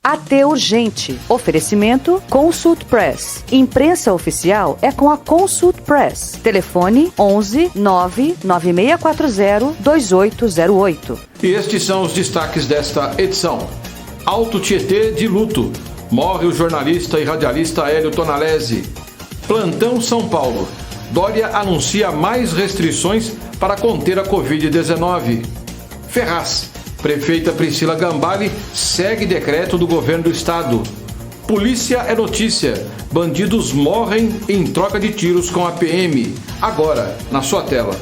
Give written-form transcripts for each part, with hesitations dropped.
AT Urgente. Oferecimento Consult Press. Imprensa oficial é com a Consult Press. Telefone 11 99640 2808. E estes são os destaques desta edição. Alto Tietê de luto. Morre o jornalista e radialista Hélio Tonalesi. Plantão São Paulo. Dória anuncia mais restrições para conter a Covid-19. Ferraz. Prefeita Priscila Gambale segue decreto do governo do estado. Polícia é notícia. Bandidos morrem em troca de tiros com a PM. Agora, na sua tela.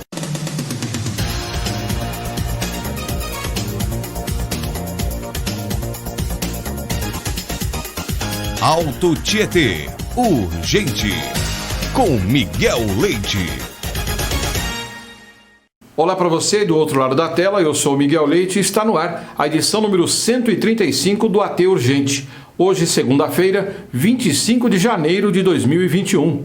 Alto Tietê, urgente, com Miguel Leite. Olá para você do outro lado da tela, eu sou o Miguel Leite e está no ar a edição número 135 do AT Urgente. Hoje, segunda-feira, 25 de janeiro de 2021.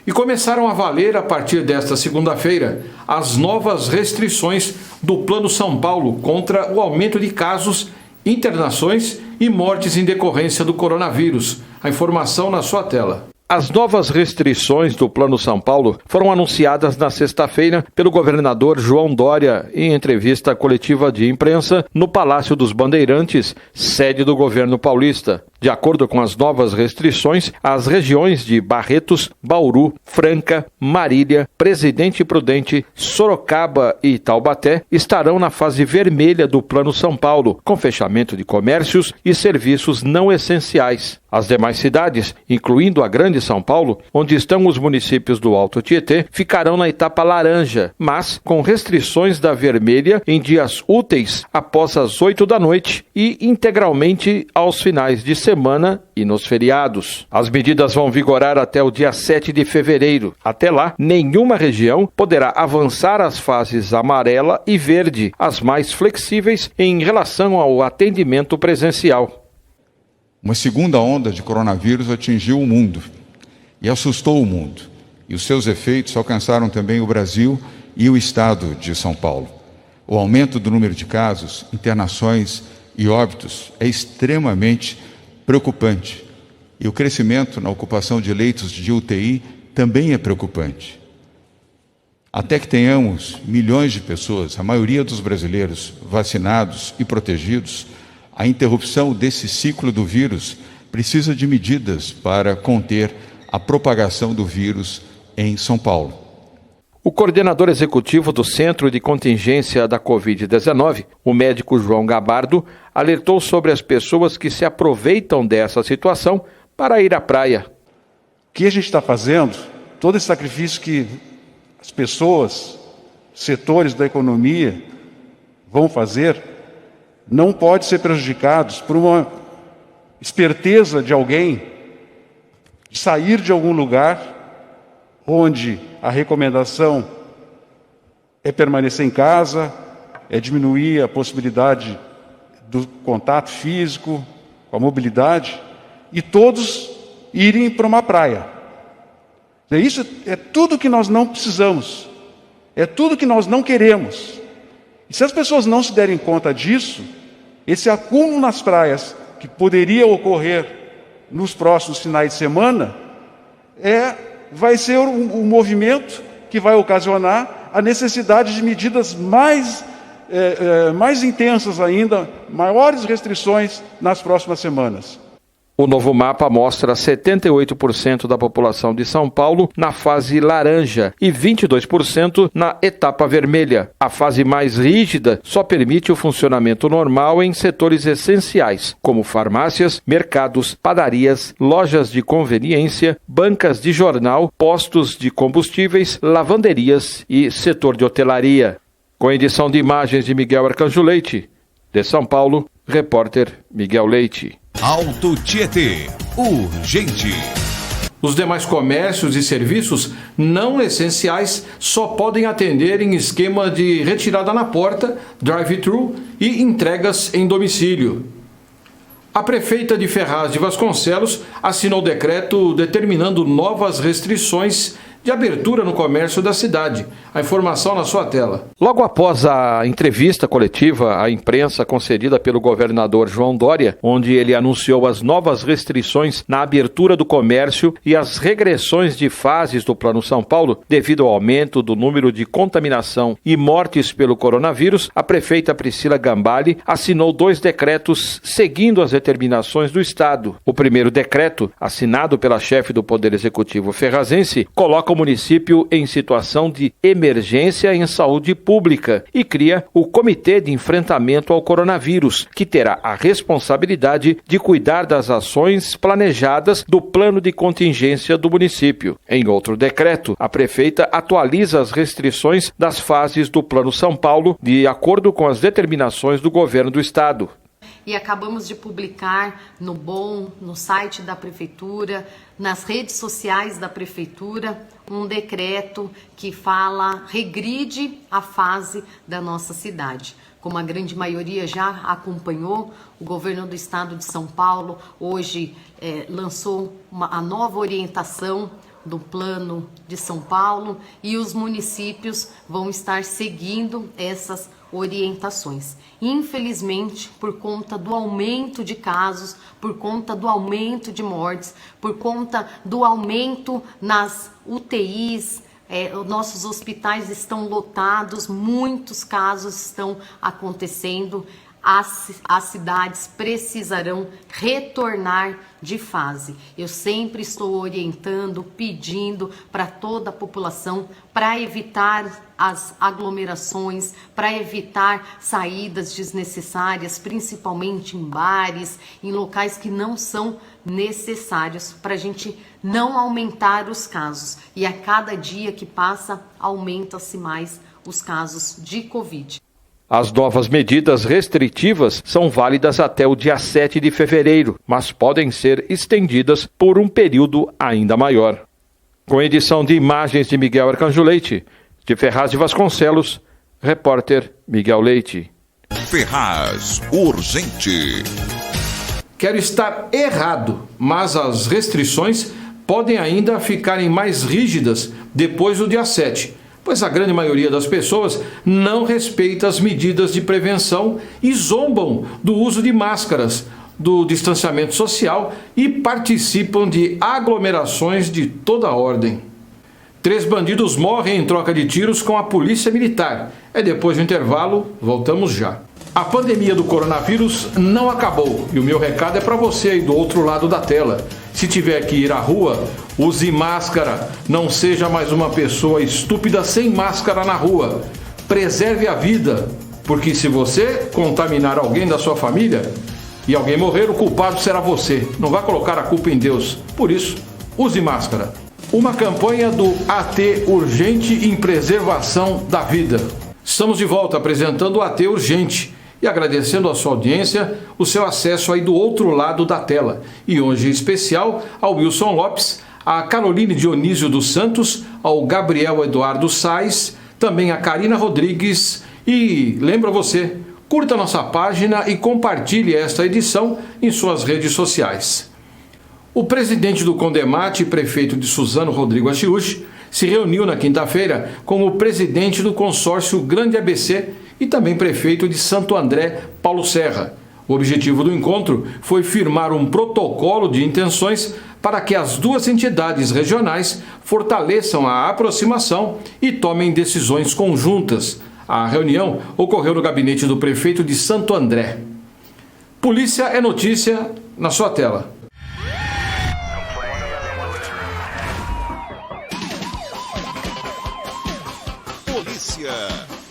E começaram a valer, a partir desta segunda-feira, as novas restrições do Plano São Paulo contra o aumento de casos, internações e mortes em decorrência do coronavírus. A informação na sua tela. As novas restrições do Plano São Paulo foram anunciadas na sexta-feira pelo governador João Dória em entrevista coletiva de imprensa no Palácio dos Bandeirantes, sede do governo paulista. De acordo com as novas restrições, as regiões de Barretos, Bauru, Franca, Marília, Presidente Prudente, Sorocaba e Taubaté estarão na fase vermelha do Plano São Paulo, com fechamento de comércios e serviços não essenciais. As demais cidades, incluindo a Grande São Paulo, onde estão os municípios do Alto Tietê, ficarão na etapa laranja, mas com restrições da vermelha em dias úteis após as 8 da noite e integralmente aos finais de semana e nos feriados. As medidas vão vigorar até o dia 7 de fevereiro. Até lá, nenhuma região poderá avançar as fases amarela e verde, as mais flexíveis em relação ao atendimento presencial. Uma segunda onda de coronavírus atingiu o mundo e assustou o mundo. E os seus efeitos alcançaram também o Brasil e o estado de São Paulo. O aumento do número de casos, internações e óbitos é extremamente preocupante. E o crescimento na ocupação de leitos de UTI também é preocupante. Até que tenhamos milhões de pessoas, a maioria dos brasileiros, vacinados e protegidos, a interrupção desse ciclo do vírus precisa de medidas para conter a propagação do vírus em São Paulo. O coordenador executivo do Centro de Contingência da Covid-19, o médico João Gabardo, alertou sobre as pessoas que se aproveitam dessa situação para ir à praia. O que a gente está fazendo, todo esse sacrifício que as pessoas, setores da economia vão fazer, não pode ser prejudicados por uma esperteza de alguém de sair de algum lugar onde a recomendação é permanecer em casa, é diminuir a possibilidade do contato físico, com a mobilidade, e todos irem para uma praia. Isso é tudo que nós não precisamos, é tudo que nós não queremos. E se as pessoas não se derem conta disso, esse acúmulo nas praias que poderia ocorrer nos próximos finais de semana vai ser um movimento que vai ocasionar a necessidade de medidas mais intensas ainda, maiores restrições nas próximas semanas. O novo mapa mostra 78% da população de São Paulo na fase laranja e 22% na etapa vermelha. A fase mais rígida só permite o funcionamento normal em setores essenciais, como farmácias, mercados, padarias, lojas de conveniência, bancas de jornal, postos de combustíveis, lavanderias e setor de hotelaria. Com edição de imagens de Miguel Arcanjo Leite, de São Paulo, repórter Miguel Leite. Alto Tietê, urgente. Os demais comércios e serviços não essenciais só podem atender em esquema de retirada na porta, drive-thru e entregas em domicílio. A prefeita de Ferraz de Vasconcelos assinou decreto determinando novas restrições de abertura no comércio da cidade. A informação na sua tela. Logo após a entrevista coletiva à imprensa concedida pelo governador João Dória, onde ele anunciou as novas restrições na abertura do comércio e as regressões de fases do Plano São Paulo, devido ao aumento do número de contaminação e mortes pelo coronavírus, a prefeita Priscila Gambale assinou 2 decretos seguindo as determinações do Estado. O primeiro decreto, assinado pela chefe do Poder Executivo ferrazense, coloca o município em situação de emergência em saúde pública e cria o Comitê de Enfrentamento ao Coronavírus, que terá a responsabilidade de cuidar das ações planejadas do plano de contingência do município. Em outro decreto, a prefeita atualiza as restrições das fases do Plano São Paulo de acordo com as determinações do governo do Estado. E acabamos de publicar no site da Prefeitura, nas redes sociais da Prefeitura, um decreto que regride a fase da nossa cidade. Como a grande maioria já acompanhou, o governo do estado de São Paulo hoje lançou a nova orientação do Plano de São Paulo e os municípios vão estar seguindo essas orientações. Infelizmente, por conta do aumento de casos, por conta do aumento de mortes, por conta do aumento nas UTIs, nossos hospitais estão lotados, muitos casos estão acontecendo. As cidades precisarão retornar de fase. Eu sempre estou orientando, pedindo para toda a população para evitar as aglomerações, para evitar saídas desnecessárias, principalmente em bares, em locais que não são necessários, para a gente não aumentar os casos. E a cada dia que passa, aumenta-se mais os casos de Covid. As novas medidas restritivas são válidas até o dia 7 de fevereiro, mas podem ser estendidas por um período ainda maior. Com edição de imagens de Miguel Arcanjo Leite, de Ferraz de Vasconcelos, repórter Miguel Leite. Ferraz Urgente. Quero estar errado, mas as restrições podem ainda ficarem mais rígidas depois do dia 7. Pois a grande maioria das pessoas não respeita as medidas de prevenção e zombam do uso de máscaras, do distanciamento social e participam de aglomerações de toda a ordem. 3 bandidos morrem em troca de tiros com a polícia militar. Depois do intervalo, voltamos já. A pandemia do coronavírus não acabou e o meu recado é para você aí do outro lado da tela. Se tiver que ir à rua, use máscara. Não seja mais uma pessoa estúpida sem máscara na rua. Preserve a vida, porque se você contaminar alguém da sua família e alguém morrer, o culpado será você. Não vá colocar a culpa em Deus. Por isso, use máscara. Uma campanha do AT Urgente em preservação da vida. Estamos de volta apresentando o AT Urgente e agradecendo a sua audiência, o seu acesso aí do outro lado da tela. E hoje em especial ao Wilson Lopes, a Caroline Dionísio dos Santos, ao Gabriel Eduardo Sais, também a Karina Rodrigues e lembra você, curta nossa página e compartilhe esta edição em suas redes sociais. O presidente do Condemate e prefeito de Suzano, Rodrigo Achiuchi, se reuniu na quinta-feira com o presidente do consórcio Grande ABC e também prefeito de Santo André, Paulo Serra. O objetivo do encontro foi firmar um protocolo de intenções para que as duas entidades regionais fortaleçam a aproximação e tomem decisões conjuntas. A reunião ocorreu no gabinete do prefeito de Santo André. Polícia é notícia na sua tela. Polícia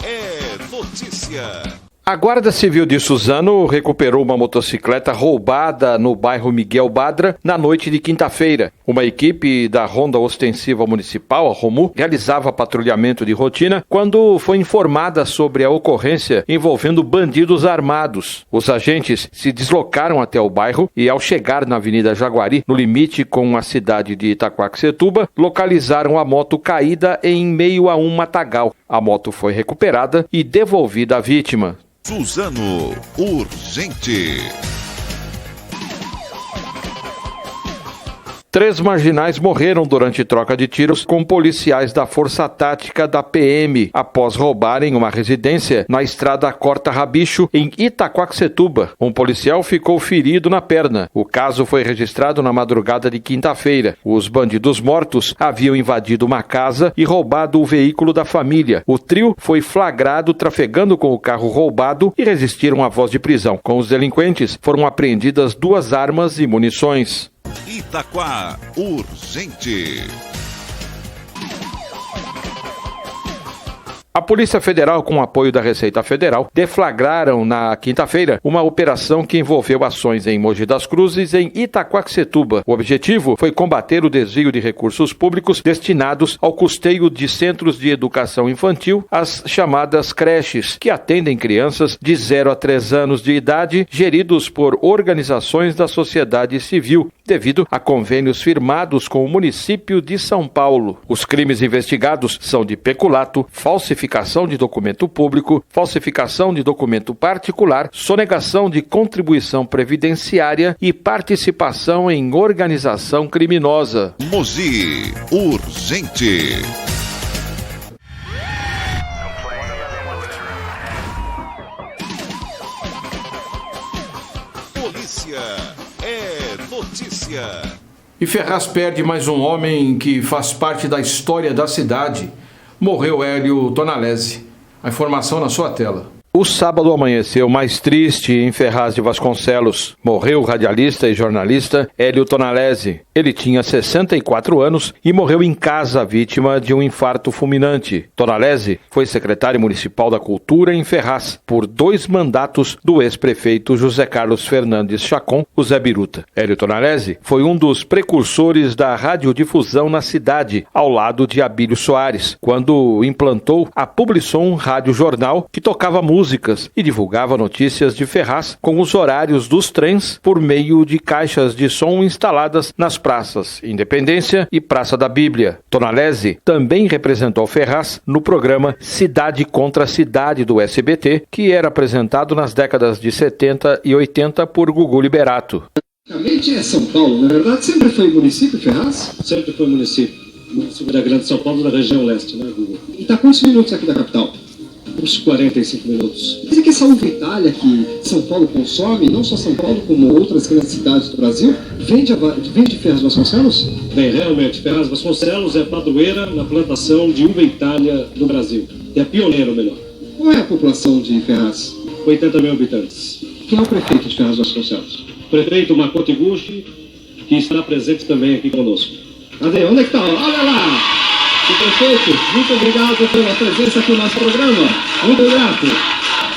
é notícia. A Guarda Civil de Suzano recuperou uma motocicleta roubada no bairro Miguel Badra na noite de quinta-feira. Uma equipe da Ronda Ostensiva Municipal, a ROMU, realizava patrulhamento de rotina quando foi informada sobre a ocorrência envolvendo bandidos armados. Os agentes se deslocaram até o bairro e, ao chegar na Avenida Jaguari, no limite com a cidade de Itaquaquecetuba, localizaram a moto caída em meio a um matagal. A moto foi recuperada e devolvida à vítima. Suzano Urgente. 3 marginais morreram durante troca de tiros com policiais da Força Tática da PM após roubarem uma residência na estrada Corta Rabicho, em Itaquaquecetuba. Um policial ficou ferido na perna. O caso foi registrado na madrugada de quinta-feira. Os bandidos mortos haviam invadido uma casa e roubado o veículo da família. O trio foi flagrado trafegando com o carro roubado e resistiram à voz de prisão. Com os delinquentes, foram apreendidas 2 armas e munições. Itaquá Urgente. A Polícia Federal, com o apoio da Receita Federal, deflagraram na quinta-feira uma operação que envolveu ações em Mogi das Cruzes e em Itaquaquecetuba. O objetivo foi combater o desvio de recursos públicos destinados ao custeio de centros de educação infantil, as chamadas creches, que atendem crianças de 0 a 3 anos de idade, geridos por organizações da sociedade civil, devido a convênios firmados com o município de São Paulo. Os crimes investigados são de peculato, falsificação de documento público, falsificação de documento particular, sonegação de contribuição previdenciária e participação em organização criminosa. Mogi Urgente. Polícia é notícia. E Ferraz perde mais um homem que faz parte da história da cidade. Morreu Hélio Tonalesi. A informação na sua tela. O sábado amanheceu mais triste em Ferraz de Vasconcelos. Morreu o radialista e jornalista Hélio Tonalesi. Ele tinha 64 anos e morreu em casa vítima de um infarto fulminante. Tonalesi foi secretário municipal da Cultura em Ferraz por 2 mandatos do ex-prefeito José Carlos Fernandes Chacon, o Zé Biruta. Hélio Tonalesi foi um dos precursores da radiodifusão na cidade, ao lado de Abílio Soares, quando implantou a Publisom Rádio Jornal, que tocava músicas e divulgava notícias de Ferraz com os horários dos trens por meio de caixas de som instaladas nas praças Independência e Praça da Bíblia. Tonalesi também representou Ferraz no programa Cidade contra Cidade do SBT, que era apresentado nas décadas de 70 e 80 por Gugu Liberato. Basicamente é São Paulo, na verdade sempre foi município, Ferraz? Sempre foi município da Grande São Paulo, da região leste, né, Gugu? E está quantos minutos aqui da capital? Uns 45 minutos. Dizem que essa uva Itália que São Paulo consome, não só São Paulo, como outras grandes cidades do Brasil, vem de Ferraz de Vasconcelos? Bem, realmente, Ferraz de Vasconcelos é padroeira na plantação de uva Itália no Brasil. É pioneiro, melhor. Qual é a população de Ferraz? 80 mil habitantes. Quem é o prefeito de Ferraz de Vasconcelos? Prefeito Makoto Iguchi, que está presente também aqui conosco. Cadê? Onde é que está? Olha lá! Prefeito, muito obrigado pela presença aqui no nosso programa. Muito grato.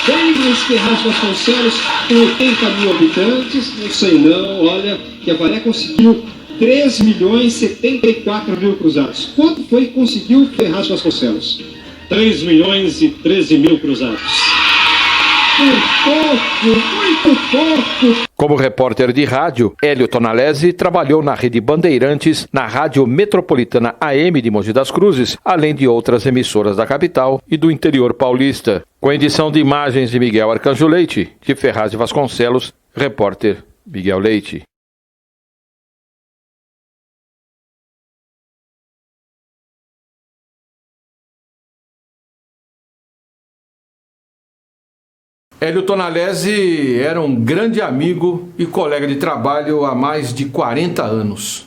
Quem mais Ferraz de Vasconcelos com 80 mil habitantes? Não sei não. Olha, que a Varé conseguiu 3.074.000 cruzados. Quanto foi que conseguiu Ferraz de Vasconcelos? 3.013.000 cruzados. Muito pouco. Como repórter de rádio, Hélio Tonalesi trabalhou na Rede Bandeirantes, na Rádio Metropolitana AM de Mogi das Cruzes, além de outras emissoras da capital e do interior paulista. Com edição de imagens de Miguel Arcanjo Leite, de Ferraz de Vasconcelos, repórter Miguel Leite. Hélio Tonalesi era um grande amigo e colega de trabalho há mais de 40 anos.